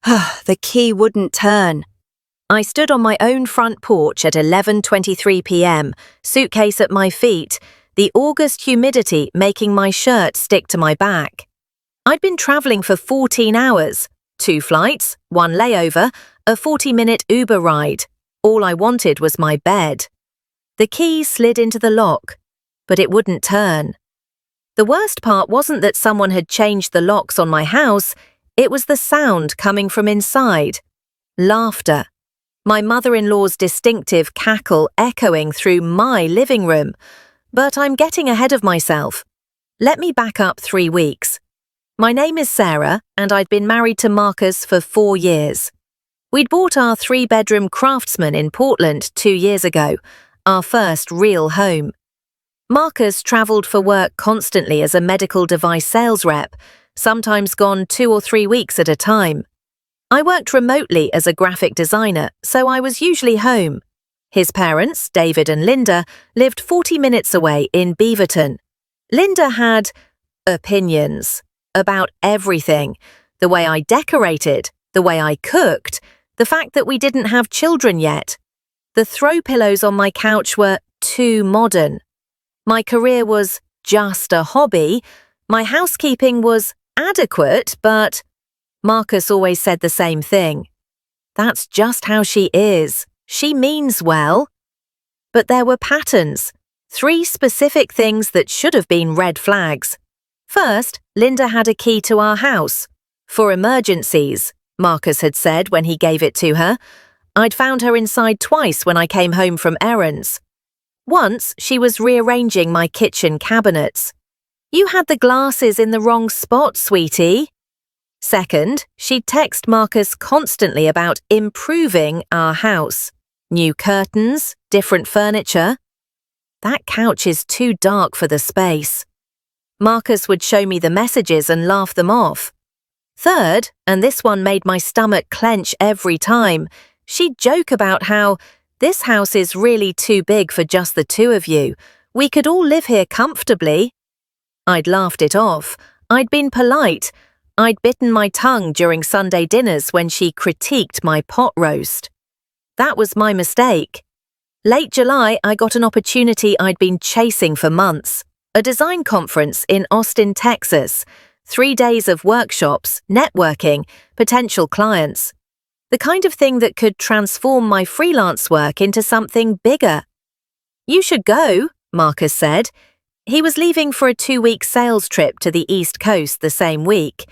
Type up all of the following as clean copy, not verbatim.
The key wouldn't turn. I stood on my own front porch at 11:23 p.m., suitcase at my feet, the August humidity making my shirt stick to my back. I'd been travelling for 14 hours, 2 flights, 1 layover, a 40-minute Uber ride. All I wanted was my bed. The key slid into the lock, but it wouldn't turn. The worst part wasn't that someone had changed the locks on my house, it was the sound coming from inside. Laughter. My mother-in-law's distinctive cackle echoing through my living room. But I'm getting ahead of myself. Let me back up 3 weeks. My name is Sarah, and I'd been married to Marcus for 4 years. We'd bought our 3-bedroom Craftsman in Portland 2 years ago, our first real home. Marcus travelled for work constantly as a medical device sales rep, sometimes gone 2 or 3 weeks at a time. I worked remotely as a graphic designer, so I was usually home. His parents, David and Linda, lived 40 minutes away in Beaverton. Linda had opinions about everything, the way I decorated, the way I cooked, the fact that we didn't have children yet. The throw pillows on my couch were too modern. My career was just a hobby. My housekeeping was adequate, but Marcus always said the same thing. That's just how she is. She means well. But there were patterns, 3 specific things that should have been red flags. First, Linda had a key to our house. For emergencies, Marcus had said when he gave it to her. I'd found her inside twice when I came home from errands. Once, she was rearranging my kitchen cabinets. You had the glasses in the wrong spot, sweetie. Second, she'd text Marcus constantly about improving our house. New curtains, different furniture. That couch is too dark for the space. Marcus would show me the messages and laugh them off. Third, and this one made my stomach clench every time, she'd joke about how this house is really too big for just the 2 of you. We could all live here comfortably. I'd laughed it off. I'd been polite. I'd bitten my tongue during Sunday dinners when she critiqued my pot roast. That was my mistake. Late July, I got an opportunity I'd been chasing for months. A design conference in Austin, Texas. 3 days of workshops, networking, potential clients. The kind of thing that could transform my freelance work into something bigger. You should go, Marcus said. He was leaving for a 2-week sales trip to the East Coast the same week.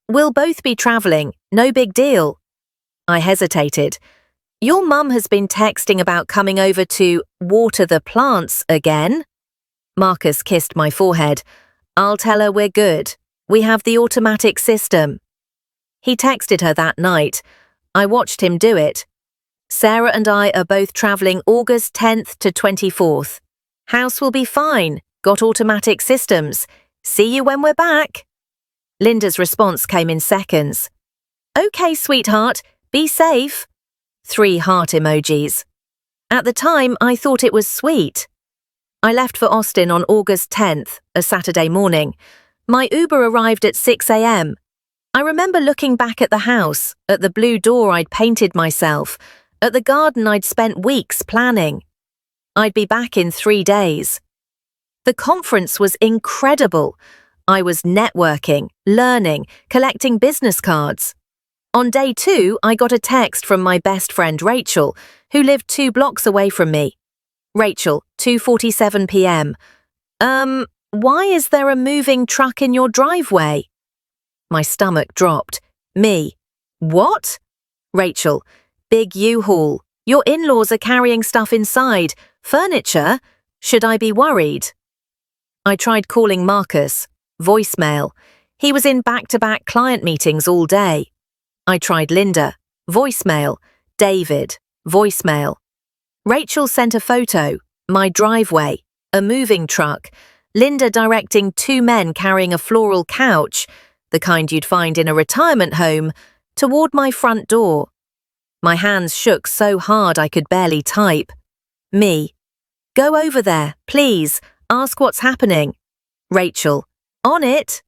We'll both be travelling, no big deal. I hesitated. Your mum has been texting about coming over to water the plants again. Marcus kissed my forehead. I'll tell her we're good. We have the automatic system. He texted her that night. I watched him do it. Sarah and I are both travelling August 10th to 24th. House will be fine. Got automatic systems. See you when we're back. Linda's response came in seconds. Okay, sweetheart. Be safe. 3 heart emojis. At the time, I thought it was sweet. I left for Austin on August 10th, a Saturday morning. My Uber arrived at 6 a.m. I remember looking back at the house, at the blue door I'd painted myself, at the garden I'd spent weeks planning. I'd be back in 3 days. The conference was incredible. I was networking, learning, collecting business cards. On day 2, I got a text from my best friend Rachel, who lived 2 blocks away from me. Rachel, 2:47 p.m. Why is there a moving truck in your driveway? My stomach dropped. Me. What? Rachel, big U-Haul. Your in-laws are carrying stuff inside. Furniture. Should I be worried? I tried calling Marcus. Voicemail. He was in back-to-back client meetings all day. I tried Linda. Voicemail. David. Voicemail. Rachel sent a photo. My driveway. A moving truck. Linda directing 2 men carrying a floral couch, the kind you'd find in a retirement home, toward my front door. My hands shook so hard I could barely type. Me. Go over there, please. Ask what's happening. Rachel. On it.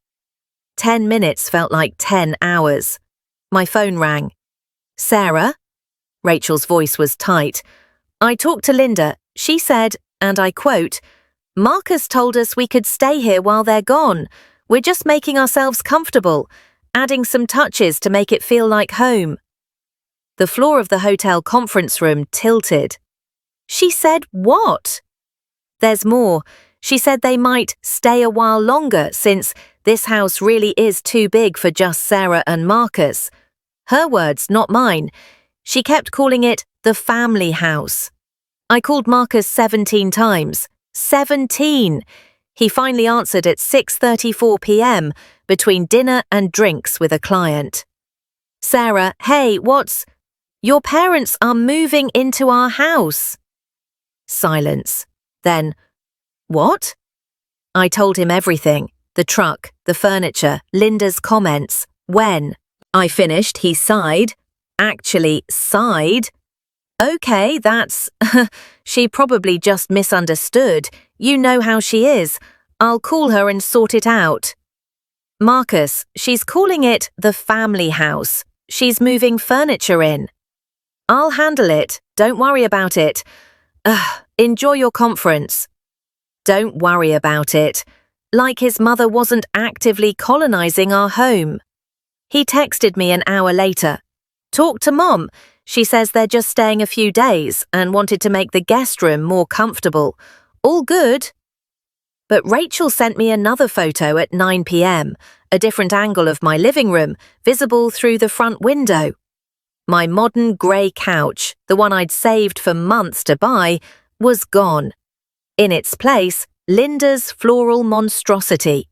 10 minutes felt like 10 hours. My phone rang. Sarah? Rachel's voice was tight. I talked to Linda. She said, and I quote, Marcus told us we could stay here while they're gone. We're just making ourselves comfortable, adding some touches to make it feel like home. The floor of the hotel conference room tilted. She said what? There's more. She said they might stay a while longer since this house really is too big for just Sarah and Marcus. Her words, not mine. She kept calling it the family house. I called Marcus 17 times. 17! He finally answered at 6:34 p.m. between dinner and drinks with a client. Sarah, hey, what's... Your parents are moving into our house. Silence. Then, what? I told him everything. The truck, the furniture, Linda's comments. When I finished, he sighed. Actually, sighed. Okay, that's... She probably just misunderstood. You know how she is. I'll call her and sort it out. Marcus, she's calling it the family house. She's moving furniture in. I'll handle it. Don't worry about it. Enjoy your conference. Don't worry about it. Like his mother wasn't actively colonizing our home. He texted me an hour later. Talk to Mom. She says they're just staying a few days and wanted to make the guest room more comfortable. All good. But Rachel sent me another photo at 9 p.m., a different angle of my living room, visible through the front window. My modern grey couch, the one I'd saved for months to buy, was gone. In its place, Linda's floral monstrosity.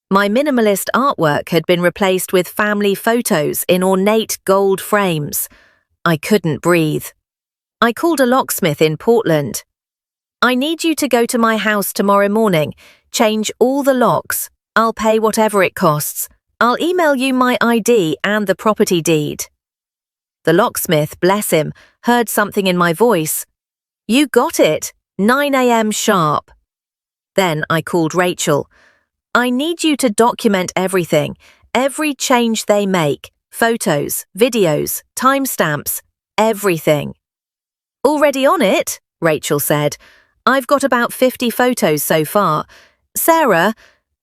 My minimalist artwork had been replaced with family photos in ornate gold frames. I couldn't breathe. I called a locksmith in Portland. I need you to go to my house tomorrow morning, change all the locks. I'll pay whatever it costs. I'll email you my ID and the property deed. The locksmith, bless him, heard something in my voice. You got it, 9 a.m. sharp. Then I called Rachel. I need you to document everything, every change they make, photos, videos, timestamps, everything. Already on it, Rachel said. I've got about 50 photos so far. Sarah,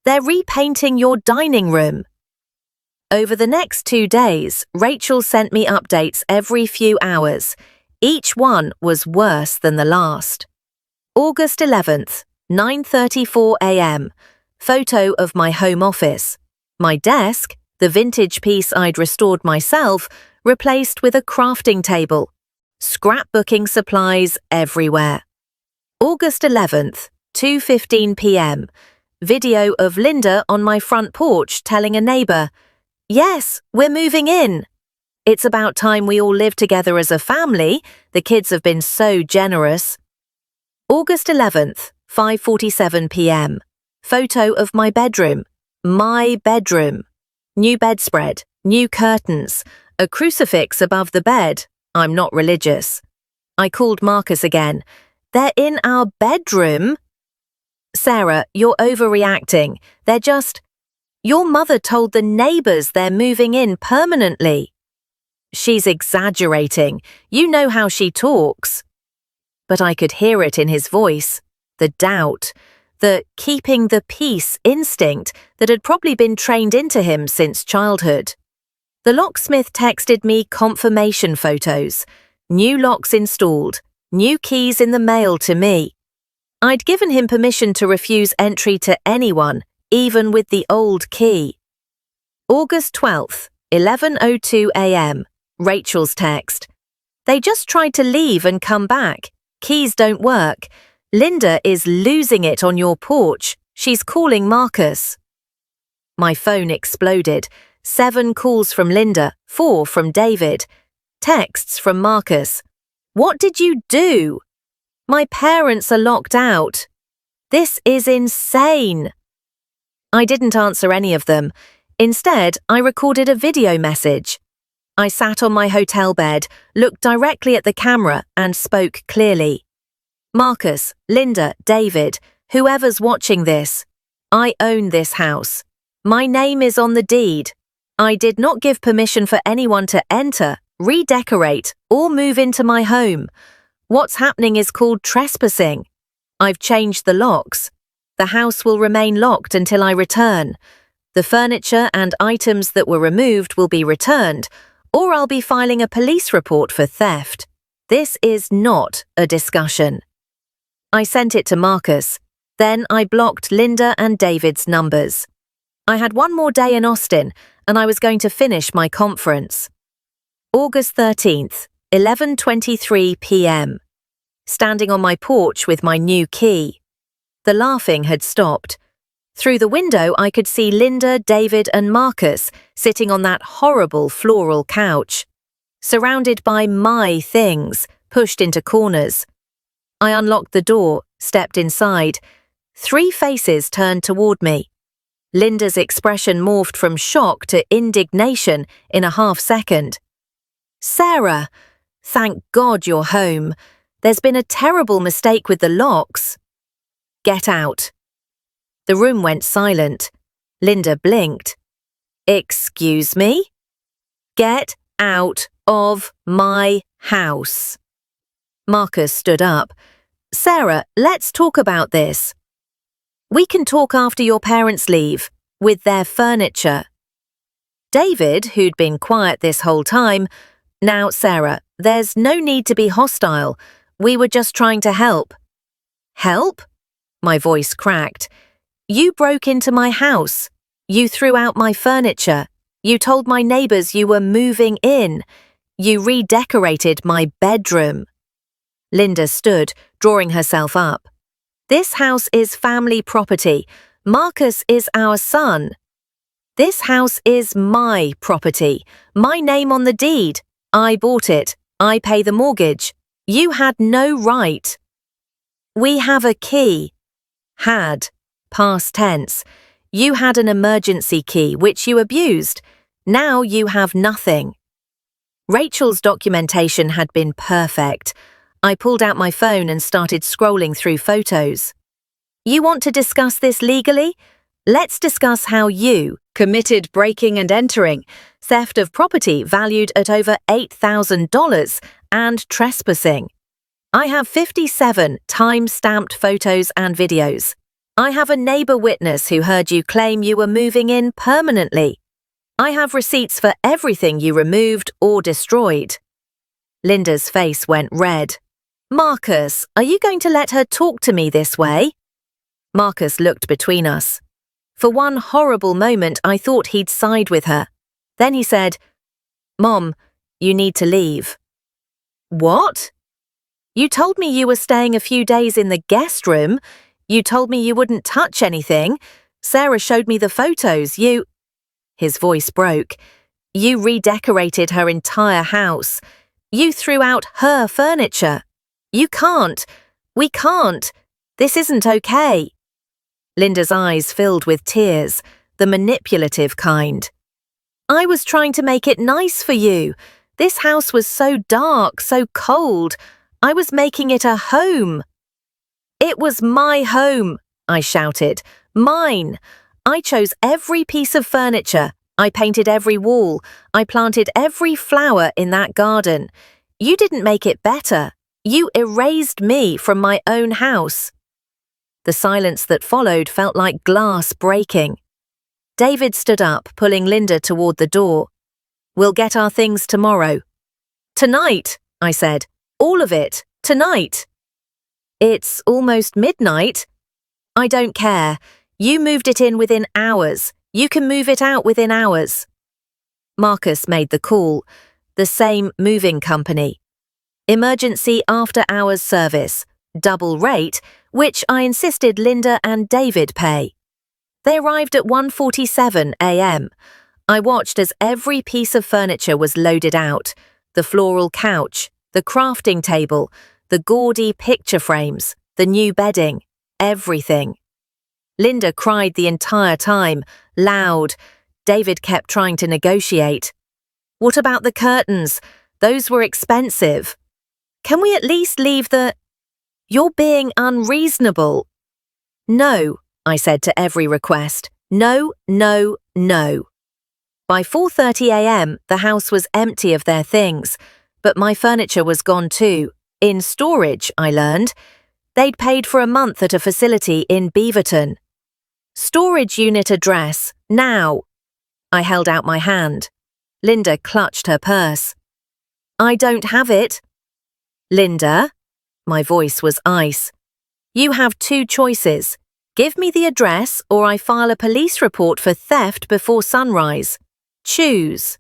they're repainting your dining room. Over the next 2 days, Rachel sent me updates every few hours. Each one was worse than the last. August 11th, 9:34 a.m. Photo of my home office. My desk, the vintage piece I'd restored myself, replaced with a crafting table. Scrapbooking supplies everywhere. August 11th, 2:15 p.m. Video of Linda on my front porch telling a neighbour, Yes, we're moving in. It's about time we all live together as a family. The kids have been so generous. August 11th, 5:47 p.m. Photo of my bedroom. My bedroom. New bedspread, new curtains, a crucifix above the bed. I'm not religious. I called Marcus again. They're in our bedroom? Sarah, you're overreacting. They're just... Your mother told the neighbours they're moving in permanently. She's exaggerating. You know how she talks. But I could hear it in his voice. The doubt. The keeping the peace instinct that had probably been trained into him since childhood. The locksmith texted me confirmation photos. New locks installed. New keys in the mail to me. I'd given him permission to refuse entry to anyone, even with the old key. August 12th, 11:02 a.m. Rachel's text. They just tried to leave and come back. Keys don't work. Linda is losing it on your porch. She's calling Marcus. My phone exploded. 7 calls from Linda, 4 from David. Texts from Marcus. What did you do? My parents are locked out. This is insane. I didn't answer any of them. Instead, I recorded a video message. I sat on my hotel bed, looked directly at the camera and spoke clearly. Marcus, Linda, David, whoever's watching this, I own this house. My name is on the deed. I did not give permission for anyone to enter, redecorate, or move into my home. What's happening is called trespassing. I've changed the locks. The house will remain locked until I return. The furniture and items that were removed will be returned, or I'll be filing a police report for theft. This is not a discussion. I sent it to Marcus. Then I blocked Linda and David's numbers. I had one more day in Austin, and I was going to finish my conference. August 13th, 11:23 p.m. Standing on my porch with my new key. The laughing had stopped. Through the window, I could see Linda, David, and Marcus sitting on that horrible floral couch, surrounded by my things, pushed into corners. I unlocked the door, stepped inside. 3 faces turned toward me. Linda's expression morphed from shock to indignation in a half-second. "Sarah, thank God you're home. There's been a terrible mistake with the locks." "Get out." The room went silent. Linda blinked. "Excuse me?" "Get out of my house." Marcus stood up. "Sarah, let's talk about this." "We can talk after your parents leave, with their furniture." David, who'd been quiet this whole time, "Now, Sarah, there's no need to be hostile. We were just trying to help." "Help?" My voice cracked. "You broke into my house. You threw out my furniture. You told my neighbors you were moving in. You redecorated my bedroom." Linda stood, drawing herself up. "This house is family property. Marcus is our son." "This house is my property. My name on the deed. I bought it. I pay the mortgage. You had no right." "We have a key." "Had. Past tense. You had an emergency key, which you abused. Now you have nothing." Rachel's documentation had been perfect. I pulled out my phone and started scrolling through photos. "You want to discuss this legally? Let's discuss how you committed breaking and entering, theft of property valued at over $8,000, and trespassing. I have 57 time-stamped photos and videos. I have a neighbor witness who heard you claim you were moving in permanently. I have receipts for everything you removed or destroyed." Linda's face went red. "Marcus, are you going to let her talk to me this way?" Marcus looked between us. For one horrible moment, I thought he'd side with her. Then he said, "Mom, you need to leave." "What?" "You told me you were staying a few days in the guest room. You told me you wouldn't touch anything. Sarah showed me the photos. You—" His voice broke. "You redecorated her entire house. You threw out her furniture. You can't. We can't. This isn't okay." Linda's eyes filled with tears, the manipulative kind. "I was trying to make it nice for you. This house was so dark, so cold. I was making it a home." "It was my home," I shouted. "Mine. I chose every piece of furniture. I painted every wall. I planted every flower in that garden. You didn't make it better. You erased me from my own house." The silence that followed felt like glass breaking. David stood up, pulling Linda toward the door. "We'll get our things tomorrow." "Tonight," I said. "All of it. Tonight." "It's almost midnight." "I don't care. You moved it in within hours. You can move it out within hours." Marcus made the call. The same moving company. Emergency after-hours service. Double rate, which I insisted Linda and David pay. They arrived at 1:47 a.m. I watched as every piece of furniture was loaded out. The floral couch, the crafting table, the gaudy picture frames, the new bedding, everything. Linda cried the entire time, loud. David kept trying to negotiate. "What about the curtains? Those were expensive. Can we at least leave the—" "You're being unreasonable." "No," I said to every request. "No, no, no." By 4:30 a.m., the house was empty of their things, but my furniture was gone too. In storage, I learned. They'd paid for a month at a facility in Beaverton. Storage unit address, now. I held out my hand. Linda clutched her purse. I don't have it. Linda? My voice was ice. You have two choices. Give me the address or I file a police report for theft before sunrise. Choose.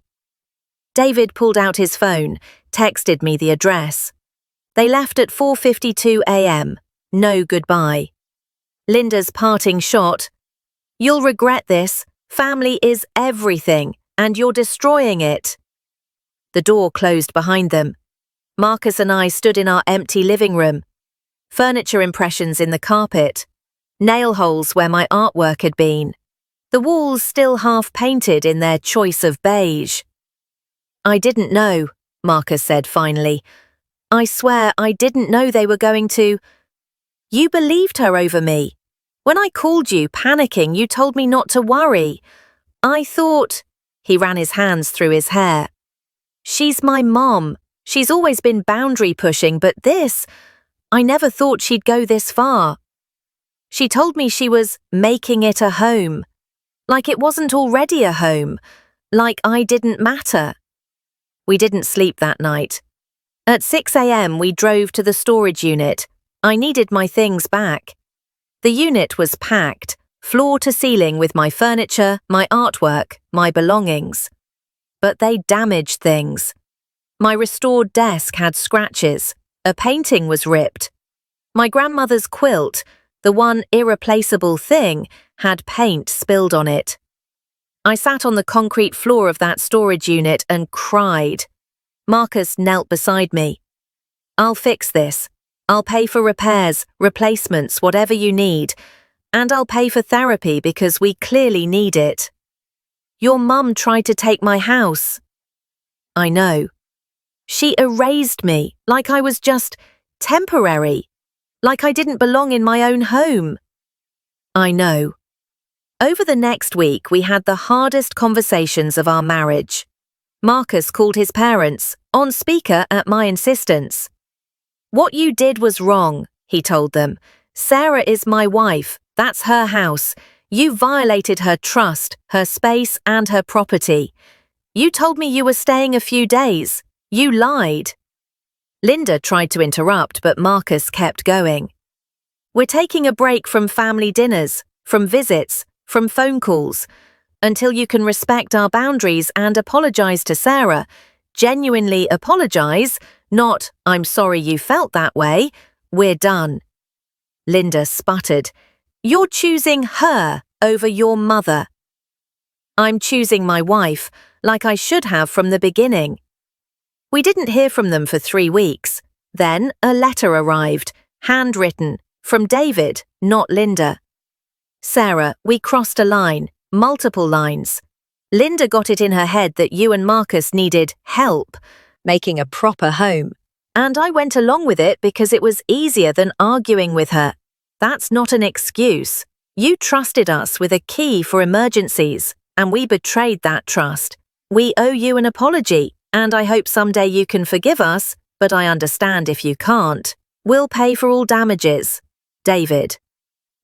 David pulled out his phone, texted me the address. They left at 4:52 a.m. No goodbye. Linda's parting shot. You'll regret this. Family is everything, and you're destroying it. The door closed behind them. Marcus and I stood in our empty living room. Furniture impressions in the carpet. Nail holes where my artwork had been. The walls still half painted in their choice of beige. I didn't know, Marcus said finally. I swear I didn't know they were going to. You believed her over me. When I called you, panicking, you told me not to worry. I thought... He ran his hands through his hair. She's my mom. She's always been boundary pushing, but this... I never thought she'd go this far. She told me she was making it a home. Like it wasn't already a home. Like I didn't matter. We didn't sleep that night. At 6 a.m. we drove to the storage unit. I needed my things back. The unit was packed, floor to ceiling with my furniture, my artwork, my belongings. But they damaged things. My restored desk had scratches. A painting was ripped. My grandmother's quilt, the one irreplaceable thing, had paint spilled on it. I sat on the concrete floor of that storage unit and cried. Marcus knelt beside me. I'll fix this. I'll pay for repairs, replacements, whatever you need. And I'll pay for therapy because we clearly need it. Your mum tried to take my house. I know. She erased me, like I was just temporary. Like I didn't belong in my own home. I know. Over the next week, we had the hardest conversations of our marriage. Marcus called his parents, on speaker at my insistence. What you did was wrong, he told them. Sarah is my wife. That's her house. You violated her trust, her space, and her property. You told me you were staying a few days. You lied. Linda tried to interrupt, but Marcus kept going. We're taking a break from family dinners, from visits, from phone calls, until you can respect our boundaries and apologize to Sarah. Genuinely apologize, not, I'm sorry you felt that way. We're done. Linda sputtered. You're choosing her over your mother. I'm choosing my wife, like I should have from the beginning. We didn't hear from them for 3 weeks. Then a letter arrived, handwritten, from David, not Linda. Sarah, we crossed a line, multiple lines. Linda got it in her head that you and Marcus needed help, making a proper home. And I went along with it because it was easier than arguing with her. That's not an excuse. You trusted us with a key for emergencies, and we betrayed that trust. We owe you an apology, and I hope someday you can forgive us, but I understand if you can't. We'll pay for all damages. David.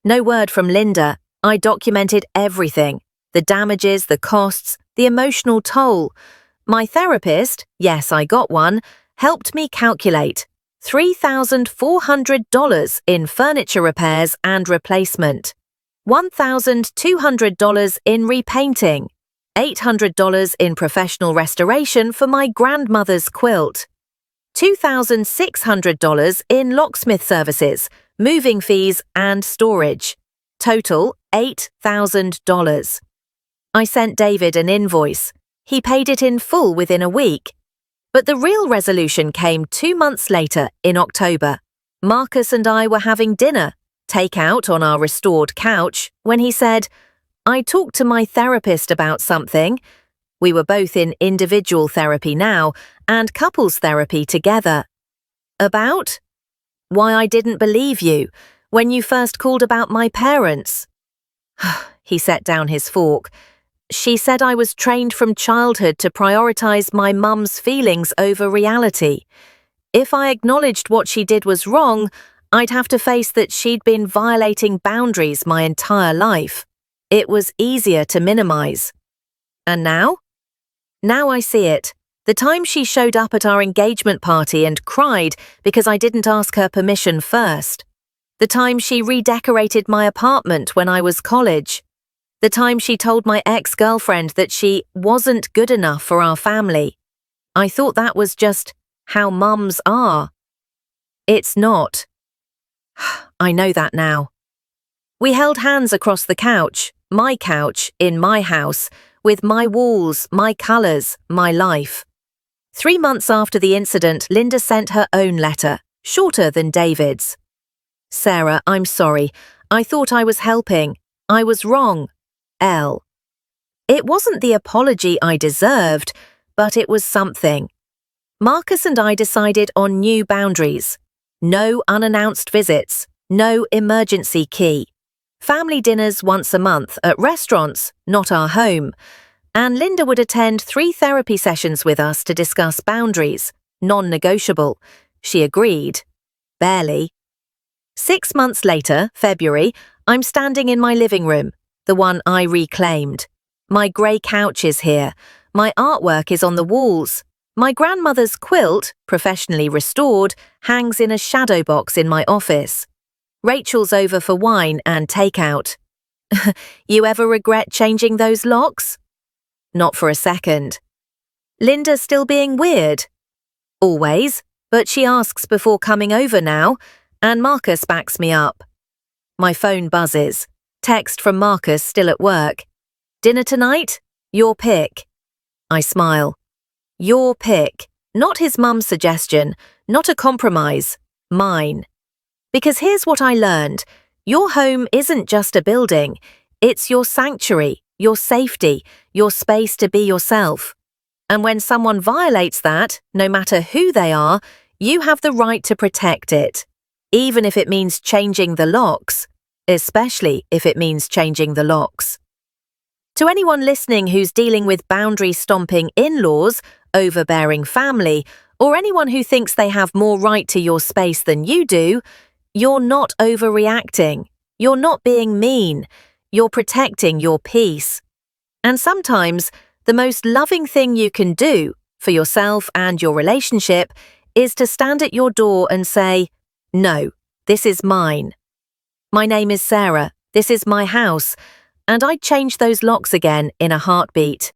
No word from Linda. I documented everything. The damages, the costs, the emotional toll. My therapist, yes, I got one, helped me calculate $3,400 in furniture repairs and replacement, $1,200 in repainting, $800 in professional restoration for my grandmother's quilt, $2,600 in locksmith services, moving fees and storage. Total $8,000. I sent David an invoice. He paid it in full within a week. But the real resolution came 2 months later, in October. Marcus and I were having dinner, takeout on our restored couch, when he said, I talked to my therapist about something. We were both in individual therapy now and couples therapy together. About? Why I didn't believe you when you first called about my parents. He set down his fork. She said I was trained from childhood to prioritize my mum's feelings over reality. If I acknowledged what she did was wrong, I'd have to face that she'd been violating boundaries my entire life. It was easier to minimize. And now? Now I see it. The time she showed up at our engagement party and cried because I didn't ask her permission first. The time she redecorated my apartment when I was college. The time she told my ex-girlfriend that she wasn't good enough for our family. I thought that was just how mums are. It's not. I know that now. We held hands across the couch, my couch, in my house, with my walls, my colours, my life. 3 months after the incident, Linda sent her own letter, shorter than David's. Sarah, I'm sorry. I thought I was helping. I was wrong. L. It wasn't the apology I deserved, but it was something. Marcus and I decided on new boundaries. No unannounced visits, no emergency key. Family dinners once a month at restaurants, not our home. And Linda would attend 3 therapy sessions with us to discuss boundaries, non-negotiable. She agreed. Barely. 6 months later, February, I'm standing in my living room, the one I reclaimed. My grey couch is here. My artwork is on the walls. My grandmother's quilt, professionally restored, hangs in a shadow box in my office. Rachel's over for wine and takeout. You ever regret changing those locks? Not for a second. Linda still being weird? Always, but she asks before coming over now, and Marcus backs me up. My phone buzzes. Text from Marcus still at work. Dinner tonight? Your pick. I smile. Your pick. Not his mum's suggestion, not a compromise. Mine. Because here's what I learned. Your home isn't just a building. It's your sanctuary, your safety, your space to be yourself. And when someone violates that, no matter who they are, you have the right to protect it. Even if it means changing the locks. Especially if it means changing the locks. To anyone listening who's dealing with boundary-stomping in-laws, overbearing family, or anyone who thinks they have more right to your space than you do, you're not overreacting. You're not being mean. You're protecting your peace. And sometimes, the most loving thing you can do for yourself and your relationship is to stand at your door and say, "No, this is mine. My name is Sarah. This is my house. And I'd change those locks again in a heartbeat."